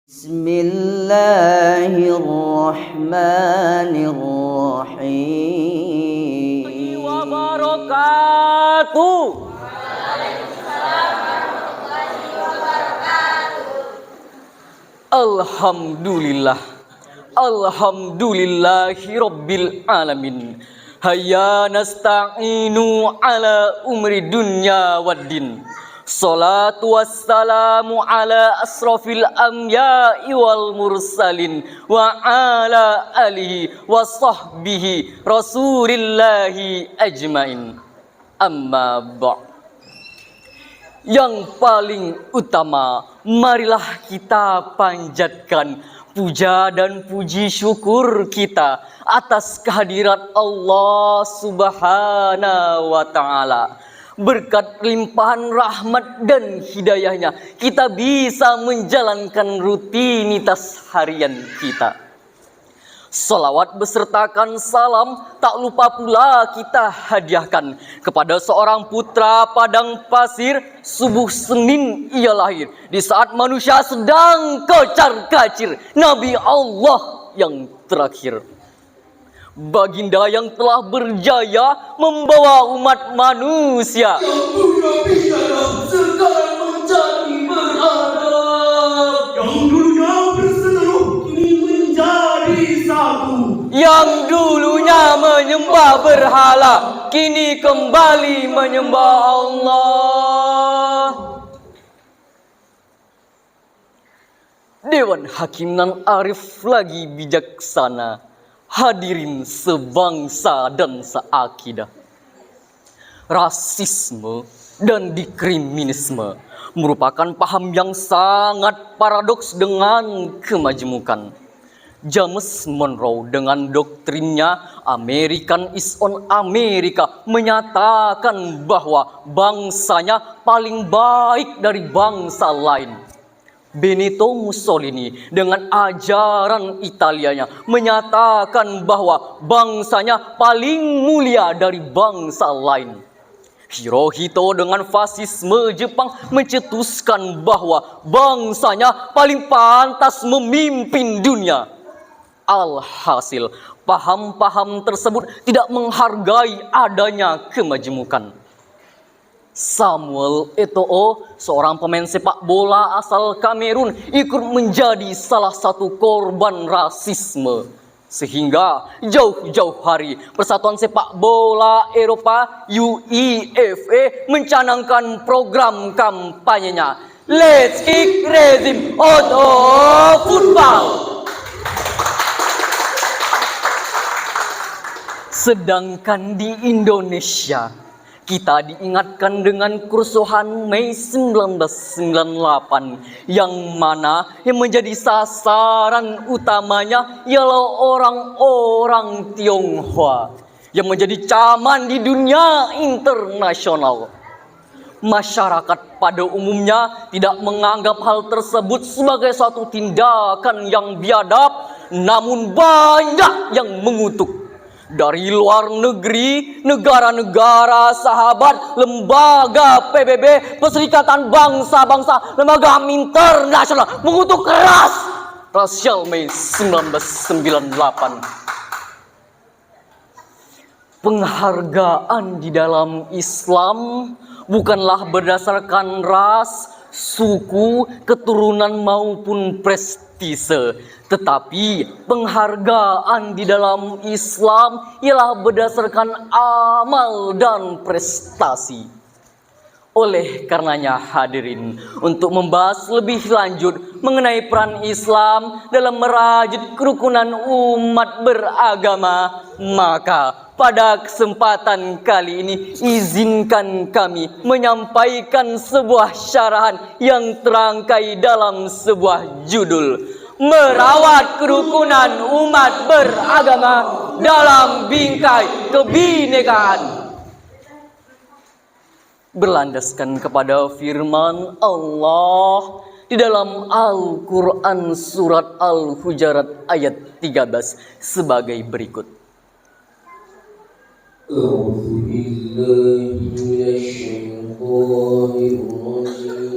Bismillahirrahmanirrahim. Wabarakatuh. Alhamdulillah. Alhamdulillahirabbil alamin. Hayya nasta'inu ala umri dunya waddin. Salatu wassalamu ala asrafil anbiya'i wal mursalin wa ala alihi wa sahbihi rasulillahi ajmain. Amma ba'd. Yang paling utama, marilah kita panjatkan puja dan puji syukur kita atas kehadirat Allah Subhanahu wa Ta'ala. Berkat limpahan rahmat dan hidayahnya, kita bisa menjalankan rutinitas harian kita. Salawat besertakan salam tak lupa pula kita hadiahkan kepada seorang putra padang pasir. Subuh Senin ia lahir, di saat manusia sedang kocar-kacir, Nabi Allah yang terakhir. Baginda yang telah berjaya membawa umat manusia yang punya dalam sekarang menjadi beradab, yang dulunya berseteru kini menjadi satu, yang dulunya menyembah berhala kini kembali menyembah Allah. Dewan Hakim nan arif lagi bijaksana, hadirin sebangsa dan seakidah. Rasisme dan diskriminasme merupakan paham yang sangat paradoks dengan kemajemukan. James Monroe dengan doktrinnya American is on America menyatakan bahwa bangsanya paling baik dari bangsa lain. Benito Mussolini dengan ajaran Italianya menyatakan bahwa bangsanya paling mulia dari bangsa lain. Hirohito dengan fasisme Jepang mencetuskan bahwa bangsanya paling pantas memimpin dunia. Alhasil, paham-paham tersebut tidak menghargai adanya kemajemukan. Samuel Eto'o, seorang pemain sepak bola asal Kamerun, ikut menjadi salah satu korban rasisme. Sehingga jauh-jauh hari Persatuan Sepak Bola Eropa UEFA mencanangkan program kampanyenya Let's Kick Racism Out of Football. Sedangkan di Indonesia, kita diingatkan dengan kerusuhan Mei 1998 yang mana yang menjadi sasaran utamanya ialah orang-orang Tionghoa yang menjadi caman di dunia internasional. Masyarakat pada umumnya tidak menganggap hal tersebut sebagai suatu tindakan yang biadab, namun banyak yang mengutuk. Dari luar negeri, negara-negara sahabat, lembaga PBB, Perserikatan Bangsa-Bangsa, lembaga internasional mengutuk keras rasial Mei 1998. Penghargaan di dalam Islam bukanlah berdasarkan ras, suku, keturunan maupun prestise, tetapi penghargaan di dalam Islam ialah berdasarkan amal dan prestasi. Oleh karenanya hadirin, untuk membahas lebih lanjut mengenai peran Islam dalam merajut kerukunan umat beragama, maka pada kesempatan kali ini izinkan kami menyampaikan sebuah syarahan yang terangkai dalam sebuah judul, merawat kerukunan umat beragama dalam bingkai kebinekaan. Berlandaskan kepada firman Allah di dalam Al-Quran surat Al-Hujurat ayat 13 sebagai berikut. A'udzu billahi minasy syaithanir rajim.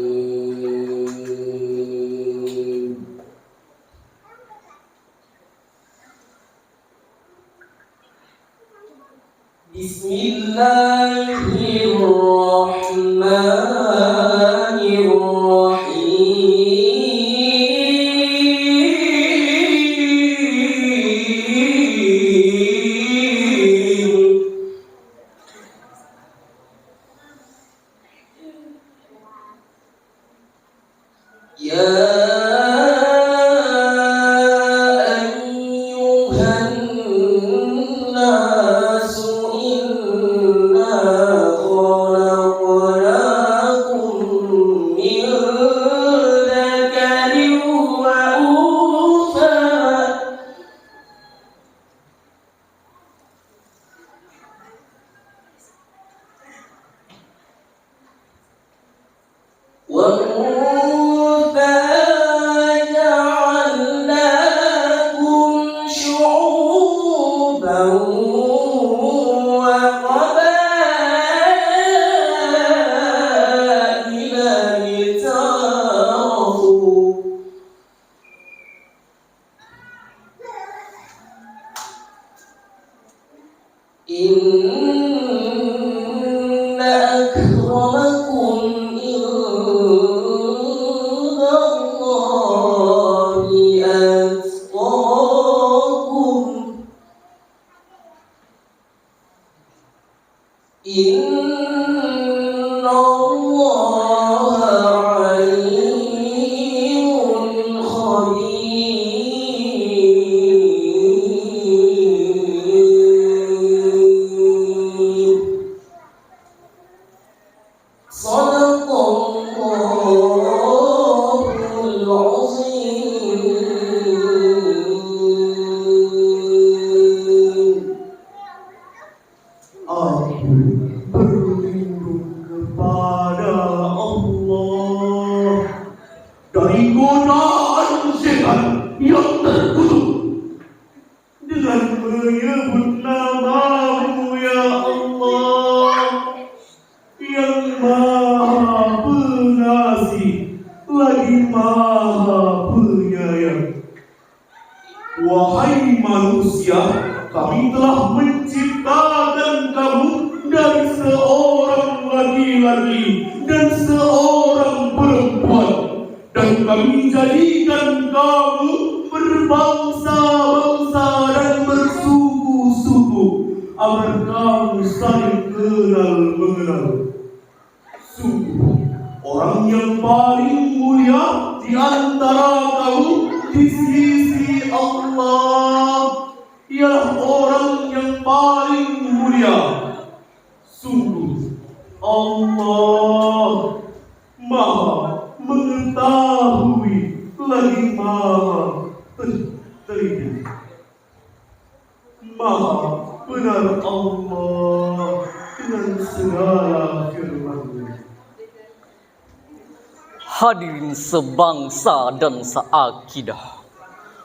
Hadirin sebangsa dan seakidah,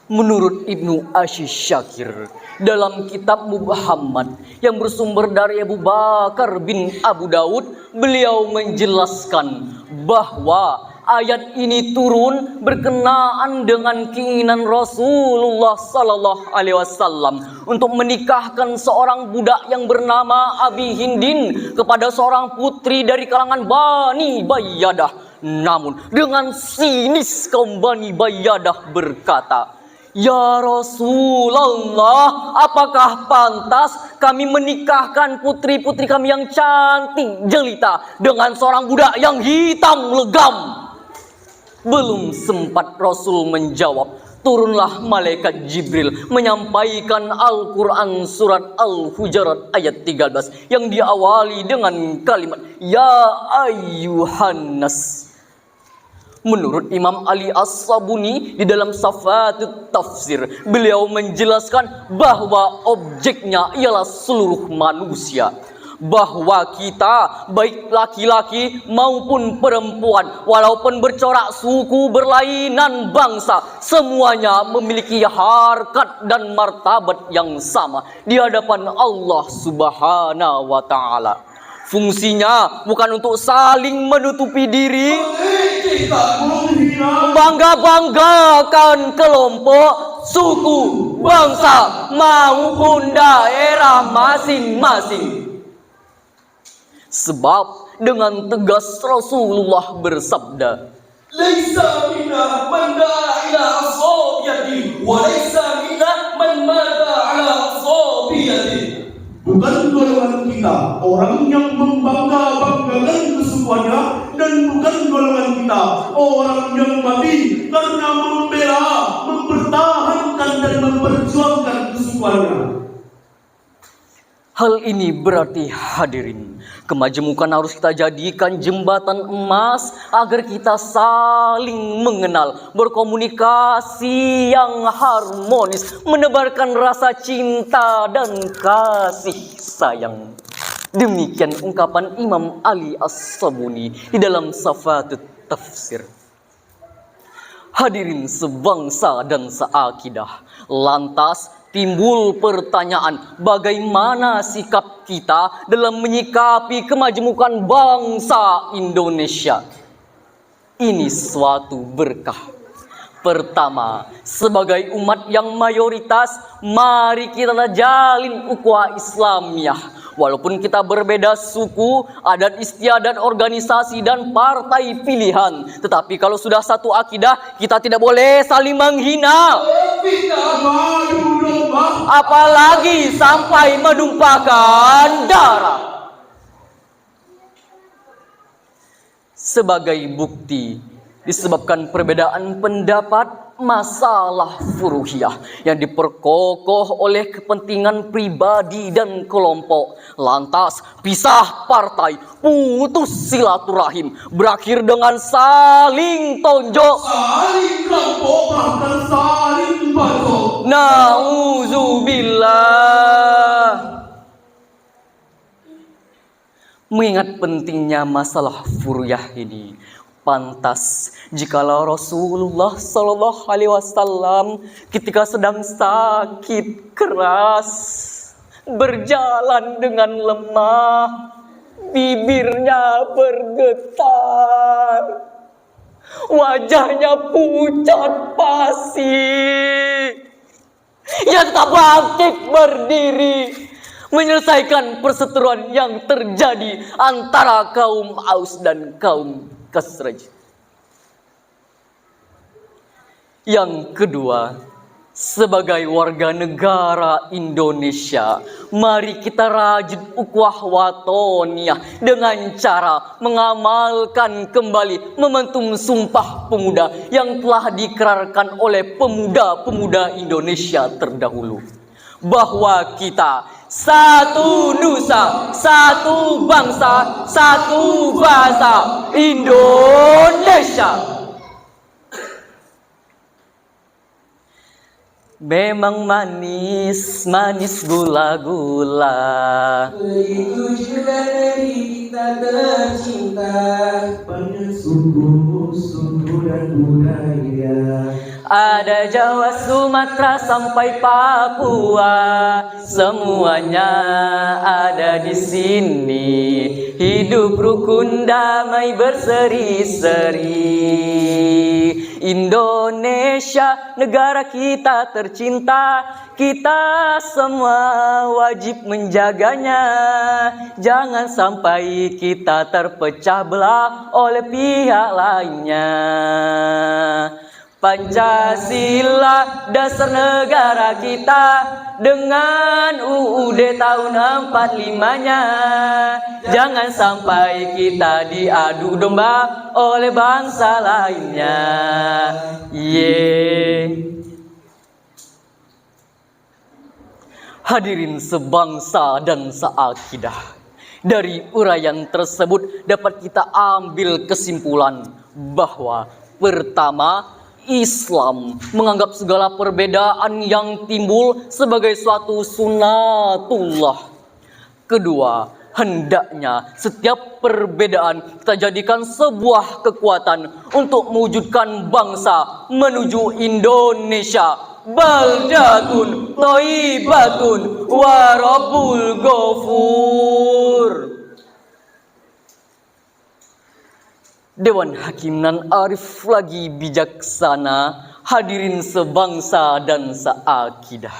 menurut Ibnu Asy-Syakir dalam kitab Muhammad yang bersumber dari Abu Bakar bin Abu Daud, beliau menjelaskan bahwa ayat ini turun berkenaan dengan keinginan Rasulullah Sallallahu Alaihi Wasallam untuk menikahkan seorang budak yang bernama Abi Hindin kepada seorang putri dari kalangan Bani Bayyadah. Namun dengan sinis kaum Bani Bayyadah berkata, "Ya Rasulullah, apakah pantas kami menikahkan putri-putri kami yang cantik jelita dengan seorang budak yang hitam legam?" Belum sempat Rasul menjawab, turunlah malaikat Jibril menyampaikan Al-Quran surat Al-Hujurat ayat 13 yang diawali dengan kalimat Ya ayyuhan nas. Menurut Imam Ali As-Sabuni di dalam Safatut Tafsir, beliau menjelaskan bahwa objeknya ialah seluruh manusia, bahwa kita baik laki-laki maupun perempuan, walaupun bercorak suku, berlainan bangsa, semuanya memiliki harkat dan martabat yang sama di hadapan Allah Subhanahu wa taala. Fungsinya bukan untuk saling menutupi diri, membangga-banggakan kelompok, suku, bangsa, maupun daerah masing-masing. Sebab dengan tegas Rasulullah bersabda, "Laisa minna man da'a ila ashabiyati wa laisa minna man mata ala ashabiyati." Bukan golongan kita orang yang membangga-banggakan kesukuannya, dan bukan golongan kita orang yang mati karena membela, mempertahankan dan memperjuangkan kesukuannya. Hal ini berarti hadirin, kemajemukan harus kita jadikan jembatan emas agar kita saling mengenal, berkomunikasi yang harmonis, menebarkan rasa cinta dan kasih sayang. Demikian ungkapan Imam Ali As-Sabuni di dalam Safatut Tafsir. Hadirin sebangsa dan seakidah, lantas timbul pertanyaan, bagaimana sikap kita dalam menyikapi kemajemukan bangsa Indonesia? Ini suatu berkah. Pertama, sebagai umat yang mayoritas, mari kita jalin ukhuwah Islamiyah. Walaupun kita berbeda suku, adat istiadat, organisasi, dan partai pilihan, tetapi kalau sudah satu akidah, kita tidak boleh saling menghina, apalagi sampai menumpahkan darah. Sebagai bukti, disebabkan perbedaan pendapat, masalah furuhiyah yang diperkokoh oleh kepentingan pribadi dan kelompok, lantas pisah partai, putus silaturahim, berakhir dengan saling tonjok, Saling rampok, bahkan saling bacok. Nauzubillah. Mengingat pentingnya masalah furuhiyah ini, pantas jikalau Rasulullah Sallallahu Alaihi Wasallam ketika sedang sakit keras, berjalan dengan lemah, bibirnya bergetar, wajahnya pucat pasi, ia tetap bangkit berdiri, menyelesaikan perseteruan yang terjadi antara kaum Aus dan kaum Khazraj. Yang kedua, sebagai warga negara Indonesia, mari kita rajin ukhuwah watoniyah dengan cara mengamalkan kembali momentum Sumpah Pemuda yang telah dikerarkan oleh pemuda-pemuda Indonesia terdahulu, bahwa kita satu nusa, satu bangsa, satu bahasa, Indonesia. Memang manis, manis gula-gula, itu juga negeri kita tercinta, Banyak suku dan budaya. ada Jawa, Sumatera sampai Papua, semuanya ada di sini. Hidup rukun damai berseri-seri. Indonesia, negara kita tercinta, kita semua wajib menjaganya. Jangan sampai kita terpecah belah oleh pihak lainnya. Pancasila dasar negara kita, dengan UUD tahun 45-nya. Jangan sampai kita diadu domba oleh bangsa lainnya. Hadirin sebangsa dan seakidah, dari uraian tersebut dapat kita ambil kesimpulan bahwa pertama, Islam menganggap segala perbedaan yang timbul sebagai suatu sunatullah. Kedua, hendaknya setiap perbedaan kita jadikan sebuah kekuatan untuk mewujudkan bangsa menuju Indonesia. Baldatun thayyibatun wa rabbul ghafur. Dewan Hakim nan arif lagi bijaksana, hadirin sebangsa dan seakidah.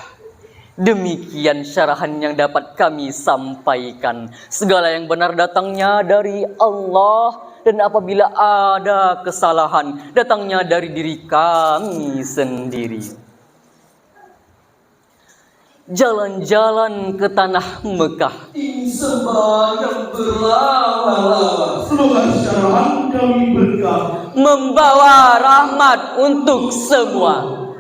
Demikian syarahan yang dapat kami sampaikan. Segala yang benar datangnya dari Allah, dan apabila ada kesalahan datangnya dari diri kami sendiri. Jalan-jalan ke tanah Mekah, Sembah yang berlalu-lalu. Semoga syarahan kami berkah, membawa rahmat untuk semua.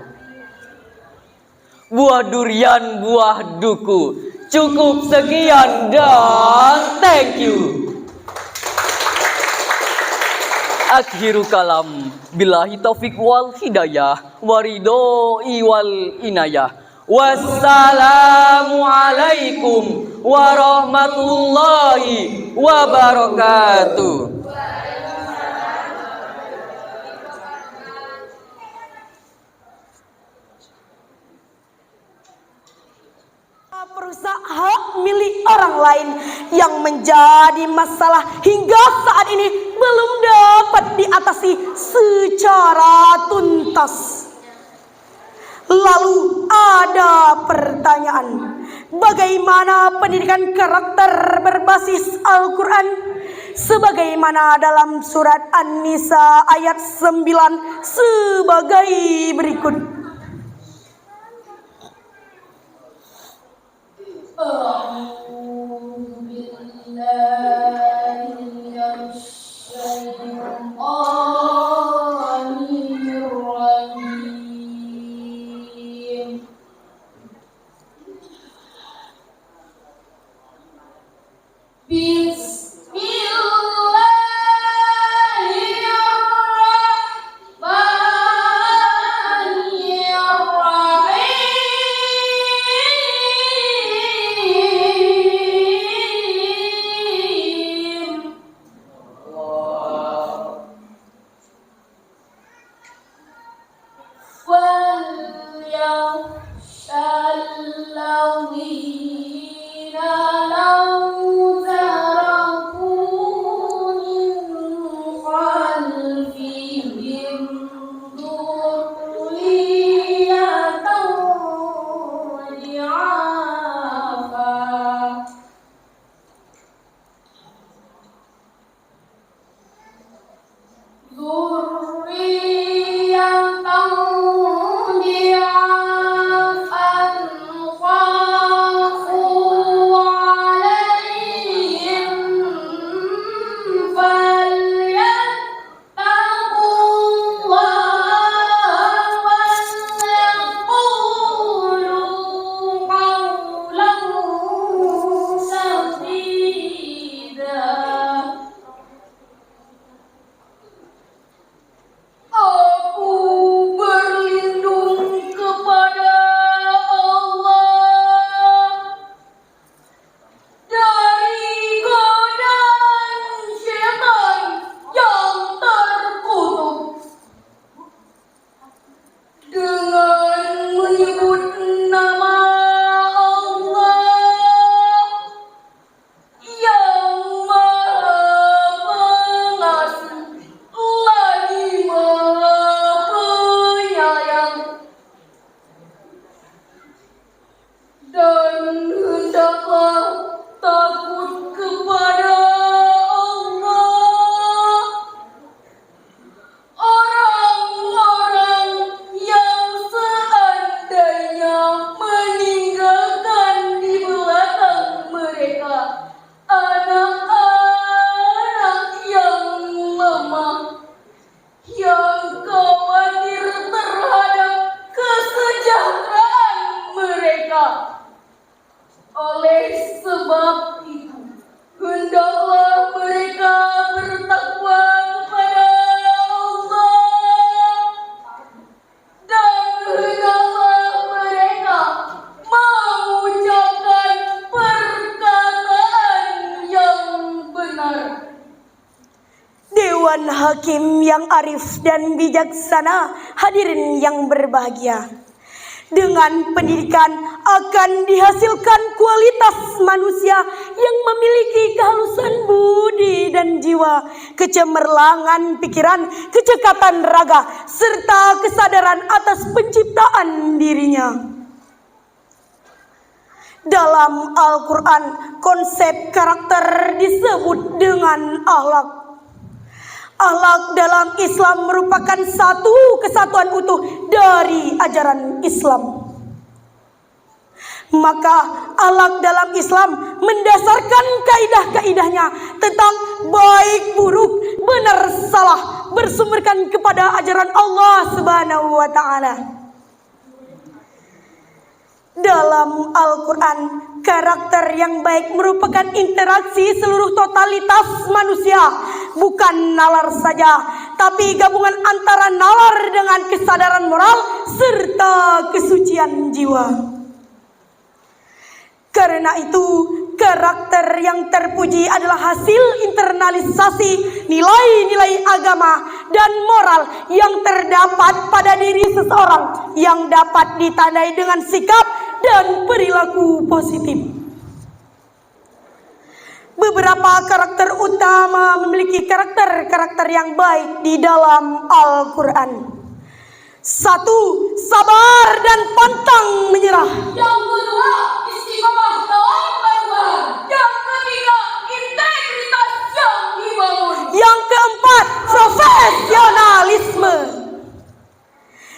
Buah durian, buah duku. Cukup sekian dan thank you. Akhiru kalam, billahi taufiq wal hidayah, waridoi wal inayah. Wassalamu alaikum warahmatullahi wabarakatuh. Perusahaan hak milik orang lain yang menjadi masalah hingga saat ini belum dapat diatasi secara tuntas. Lalu ada pertanyaan, bagaimana pendidikan karakter berbasis Al-Quran? Sebagaimana dalam surat An-Nisa ayat 9 sebagai berikut. Dewan Hakim yang arif dan bijaksana, hadirin yang berbahagia. Dengan pendidikan akan dihasilkan kualitas manusia yang memiliki kehalusan budi dan jiwa, kecemerlangan pikiran, kecekatan raga, serta kesadaran atas penciptaan dirinya. Dalam Al-Quran, konsep karakter disebut dengan akhlak. Akhlak dalam Islam merupakan satu kesatuan utuh dari ajaran Islam. Maka akhlak dalam Islam mendasarkan kaidah-kaidahnya tentang baik buruk, benar salah, bersumberkan kepada ajaran Allah Subhanahu wa taala. Dalam Al-Quran, karakter yang baik merupakan interaksi seluruh totalitas manusia, bukan nalar saja, tapi gabungan antara nalar dengan kesadaran moral serta kesucian jiwa. Karena itu, karakter yang terpuji adalah hasil internalisasi nilai-nilai agama dan moral yang terdapat pada diri seseorang yang dapat ditandai dengan sikap dan perilaku positif. Beberapa karakter utama memiliki karakter-karakter yang baik di dalam Al-Quran. 1. Sabar dan pantang menyerah. Yang kedua, istiqomah dalam berbuat. Yang ketiga, integritas yang dibangun. Yang keempat, profesionalisme.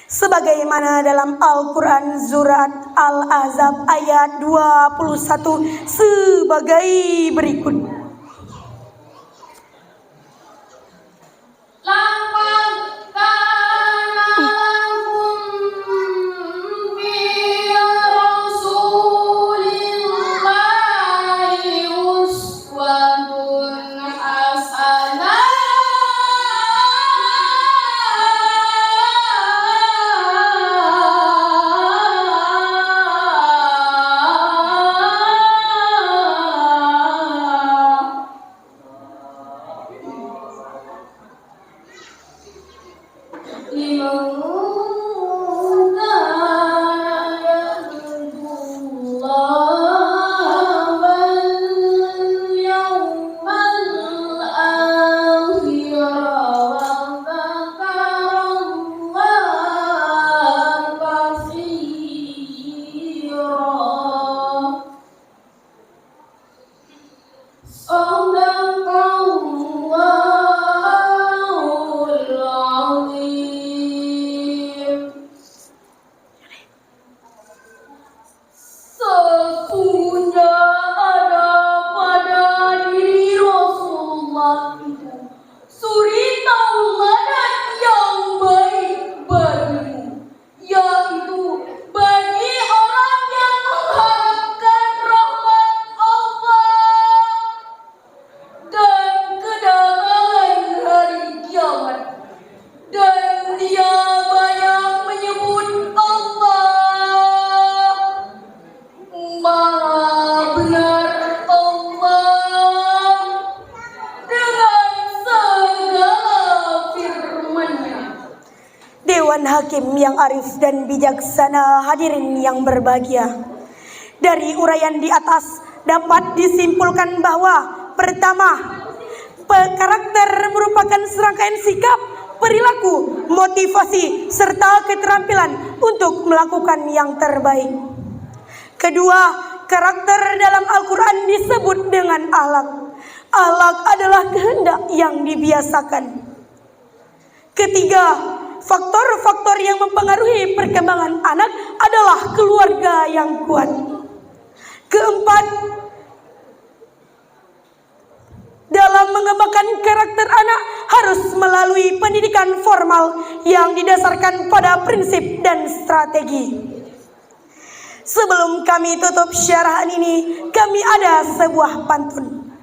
Sebagaimana dalam Al-Quran surat Al-Ahzab ayat 21 sebagai berikut. Hakim yang arif dan bijaksana, hadirin yang berbahagia. Dari uraian di atas dapat disimpulkan bahwa pertama, karakter merupakan serangkaian sikap, perilaku, motivasi, serta keterampilan untuk melakukan yang terbaik. Kedua, karakter dalam Al-Quran disebut dengan akhlak. Akhlak adalah kehendak yang dibiasakan. Ketiga, faktor-faktor yang mempengaruhi perkembangan anak adalah keluarga yang kuat. Keempat, dalam mengembangkan karakter anak harus melalui pendidikan formal yang didasarkan pada prinsip dan strategi. Sebelum kami tutup syarahan ini, kami ada sebuah pantun.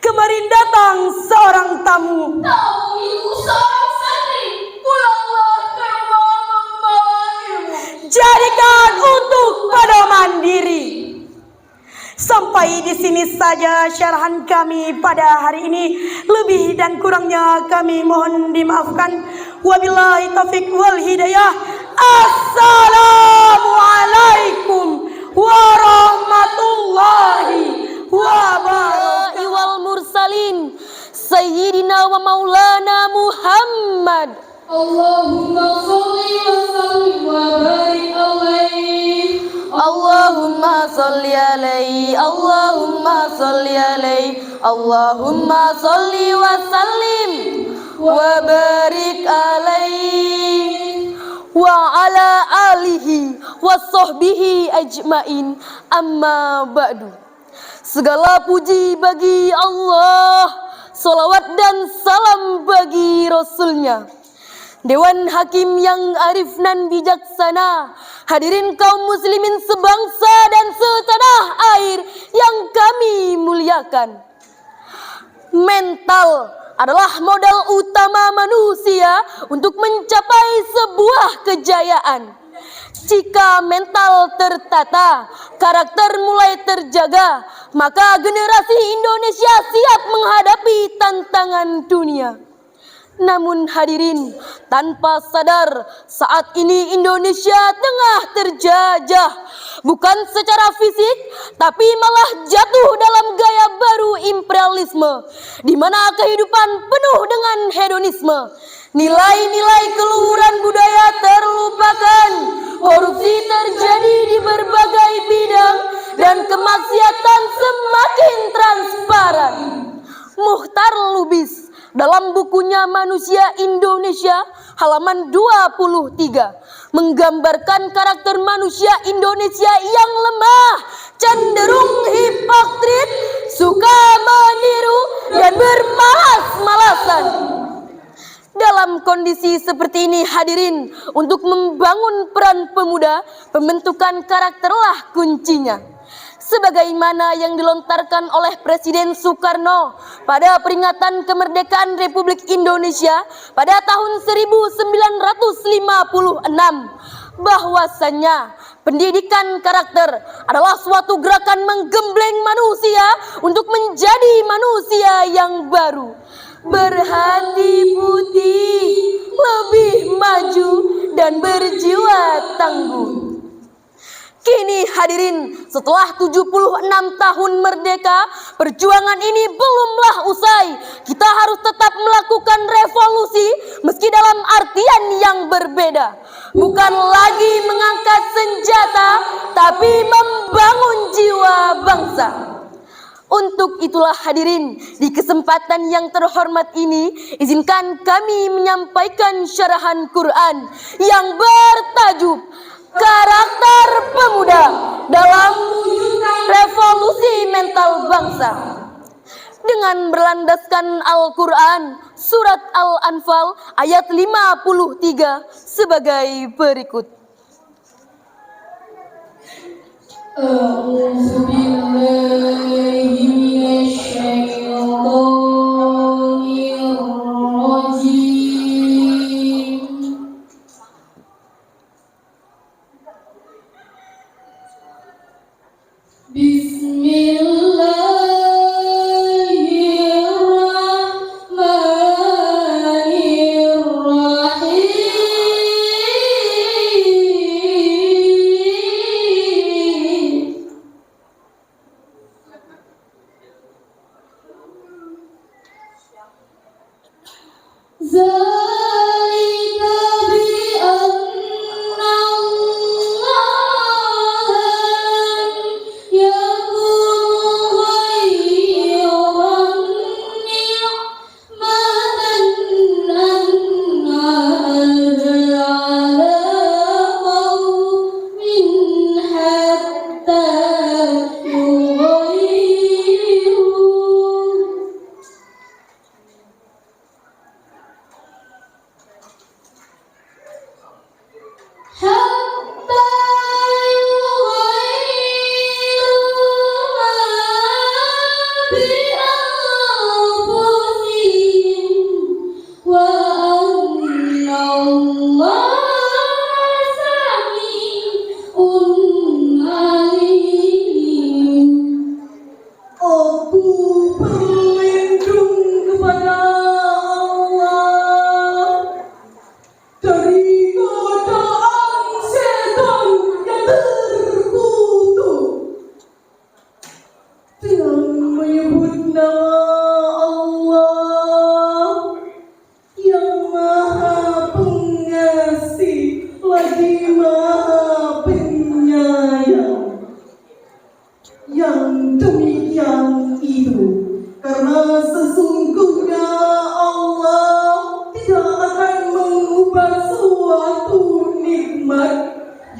Kemarin datang seorang tamu. Tamu ibu seorang santri, pulanglah ke rumah membawa ilmu. Jadikan untuk pedoman diri. Sampai di sini saja syarahan kami pada hari ini. Lebih dan kurangnya kami mohon dimaafkan. Wabillahi taufiq wal hidayah. Assalamualaikum. sholli alaihi, Allahumma sholli alaihi, Allahumma sholli wa sallim wa barik alaihi wa ala alihi wa sahbihi ajmain, amma ba'du. Segala puji bagi Allah, salawat dan salam bagi Rasulnya. Dewan Hakim yang arif nan bijaksana, hadirin kaum muslimin sebangsa dan setanah air yang kami muliakan. Mental adalah modal utama manusia untuk mencapai sebuah kejayaan. Jika mental tertata, karakter mulai terjaga, maka generasi Indonesia siap menghadapi tantangan dunia. Namun hadirin, tanpa sadar saat ini Indonesia tengah terjajah, bukan secara fisik tapi malah jatuh dalam gaya baru imperialisme, di mana kehidupan penuh dengan hedonisme. Nilai-nilai keluhuran budaya terlupakan, korupsi terjadi di berbagai bidang, dan kemaksiatan semakin transparan. Muhtar Lubis dalam bukunya Manusia Indonesia halaman 23 menggambarkan karakter manusia Indonesia yang lemah, cenderung hipokrit, suka meniru dan bermalas-malasan. Dalam kondisi seperti ini hadirin, untuk membangun peran pemuda, pembentukan karakterlah kuncinya. Sebagaimana yang dilontarkan oleh Presiden Soekarno pada peringatan kemerdekaan Republik Indonesia pada tahun 1956, bahwasannya pendidikan karakter adalah suatu gerakan menggembleng manusia untuk menjadi manusia yang baru, berhati putih, lebih maju dan berjiwa tangguh. Kini hadirin, setelah 76 tahun merdeka, perjuangan ini belumlah usai. Kita harus tetap melakukan revolusi meski dalam artian yang berbeda. Bukan lagi mengangkat senjata, tapi membangun jiwa bangsa. Untuk itulah hadirin, di kesempatan yang terhormat ini, izinkan kami menyampaikan syarahan Quran yang bertajuk Karakter Pemuda dalam Revolusi Mental Bangsa, dengan berlandaskan Al-Quran Surat Al-Anfal ayat 53 sebagai berikut. A'udzu billahi minasyaitonir rajim. Ya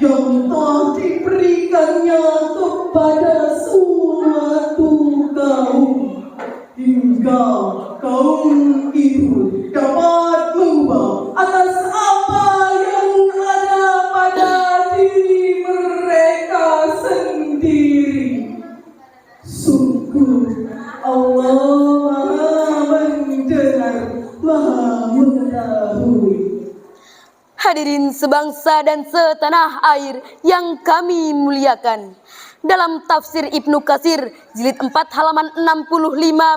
yang telah diberikannya kepada suatu kaum, hingga kaum itu dapat mengubah atas apa yang ada pada diri mereka sendiri. Sungguh Allah Maha mendengar, Maha mengetahui. Hadirin sebangsa dan setanah air yang kami muliakan. Dalam tafsir Ibnu Katsir jilid 4 halaman 65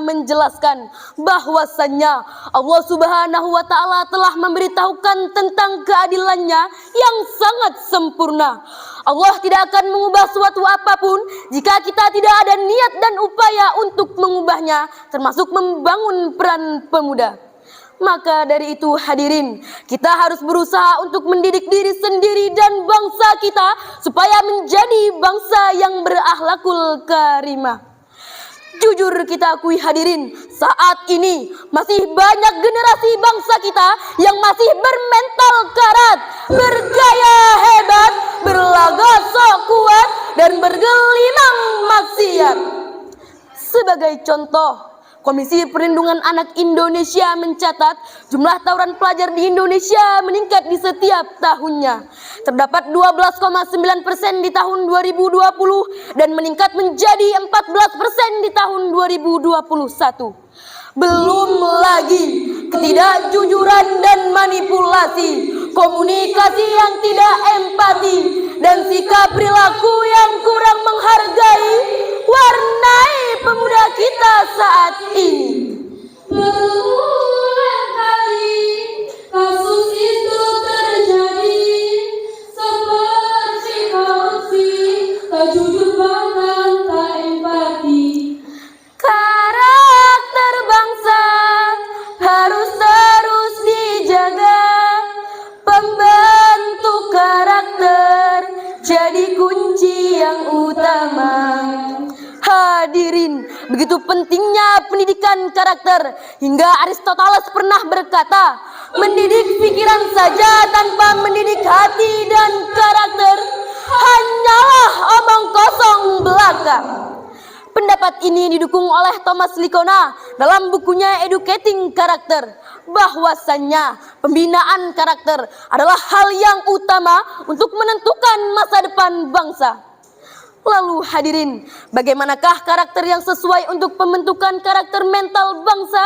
menjelaskan bahwasannya Allah Subhanahu wa taala telah memberitahukan tentang keadilannya yang sangat sempurna. Allah tidak akan mengubah suatu apapun jika kita tidak ada niat dan upaya untuk mengubahnya, termasuk membangun peran pemuda. Maka dari itu hadirin, kita harus berusaha untuk mendidik diri sendiri dan bangsa kita supaya menjadi bangsa yang berakhlakul karimah. Jujur kita akui hadirin, saat ini masih banyak generasi bangsa kita yang masih bermental karat, bergaya hebat, berlagak sok kuat, dan bergelimang maksiat. Sebagai contoh, Komisi Perlindungan Anak Indonesia mencatat jumlah tawuran pelajar di Indonesia meningkat di setiap tahunnya. Terdapat 12,9% di tahun 2020 dan meningkat menjadi 14% di tahun 2021. Belum lagi ketidakjujuran dan manipulasi, komunikasi yang tidak empati, dan sikap perilaku yang kurang menghargai warnai pemuda kita saat ini. Berulang kali kasus itu terjadi, seperti korupsi, tak jujur bahkan tak empati. Karakter bangsa harus terus dijaga. Pembentuk karakter jadi kunci yang utama. Hadirin, begitu pentingnya pendidikan karakter hingga Aristoteles pernah berkata, mendidik pikiran saja tanpa mendidik hati dan karakter hanyalah omong kosong belaka. Pendapat ini didukung oleh Thomas Likona dalam bukunya Educating Character, bahwasannya pembinaan karakter adalah hal yang utama untuk menentukan masa depan bangsa. Lalu hadirin, bagaimanakah karakter yang sesuai untuk pembentukan karakter mental bangsa?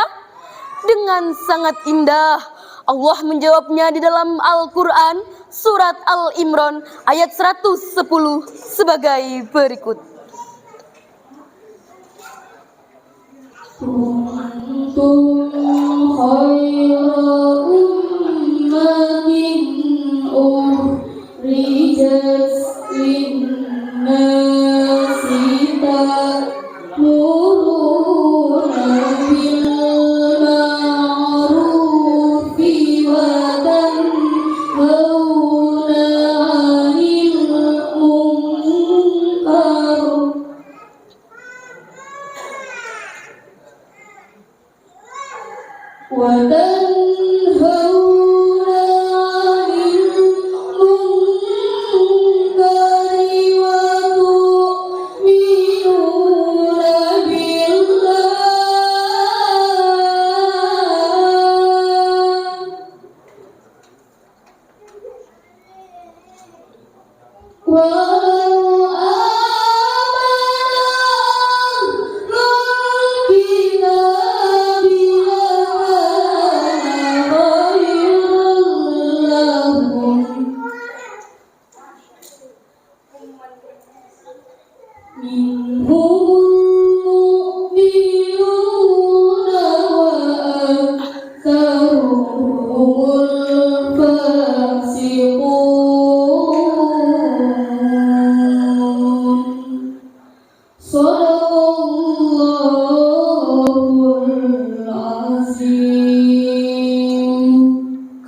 Dengan sangat indah Allah menjawabnya di dalam Al-Quran surat Al-Imran ayat 110 sebagai berikut. Kuntum khayra ummatin ukhrijat linnasi ta'muruna bil ma'rufi wa tanhauna 'anil munkar wa tanhauna 'anil munkari wa tu'minuna billah walau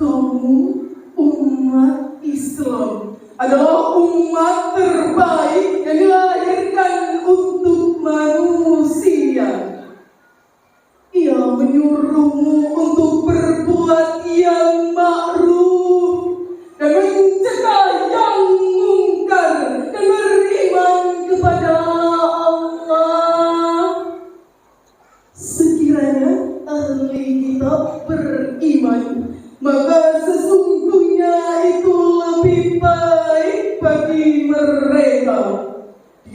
Kamu umat Islam adalah umat terbaik yang dilahirkan untuk manusia. Ia menyuruhmu untuk berbuat yang ma'ruf dan mencegah yang munkar.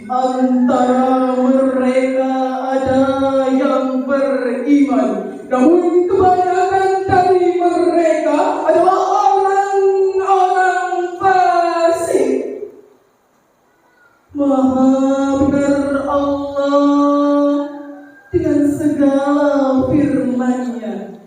antara mereka ada yang beriman, namun kebanyakan dari mereka adalah orang-orang fasik. Maha benar Allah dengan segala firman-Nya.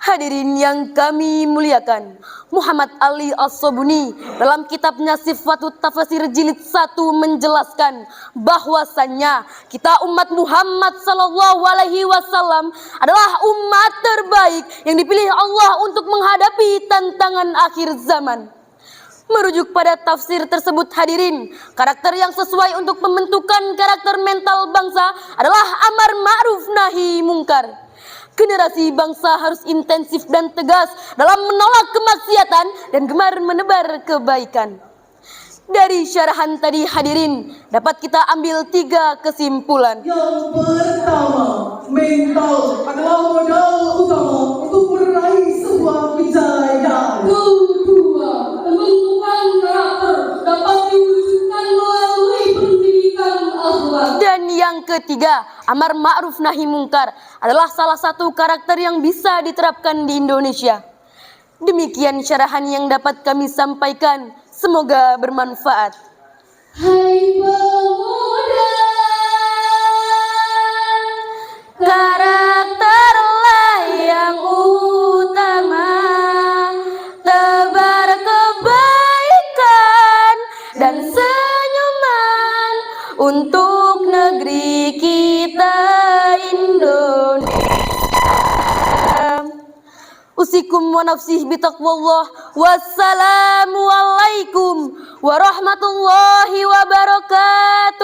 Hadirin yang kami muliakan, Muhammad Ali As-Sobuni dalam kitabnya Sifatut Tafsir Jilid 1 menjelaskan bahwasannya kita umat Muhammad sallallahu alaihi wasallam adalah umat terbaik yang dipilih Allah untuk menghadapi tantangan akhir zaman. Merujuk pada tafsir tersebut hadirin, karakter yang sesuai untuk pembentukan karakter mental bangsa adalah amar ma'ruf nahi mungkar. Generasi bangsa harus intensif dan tegas dalam menolak kemaksiatan dan gemar menebar kebaikan. Dari syarahan tadi hadirin, dapat kita ambil 3 kesimpulan. Yang pertama, mental adalah modal utama untuk meraih sebuah kejayaan. Kedua, pembentukan karakter dapat diwujudkan melalui pendidikan akhlak. Dan yang ketiga, amar ma'ruf nahi mungkar adalah salah satu karakter yang bisa diterapkan di Indonesia. Demikian syarahan yang dapat kami sampaikan. Semoga bermanfaat. Hai pemuda, Karakterlah yang utama, tebar kebaikan dan senyuman untuk negeri kita Indonesia. Usikum wa nafsih bitaqwallah. Wassalamualaikum warahmatullahi wabarakatuh.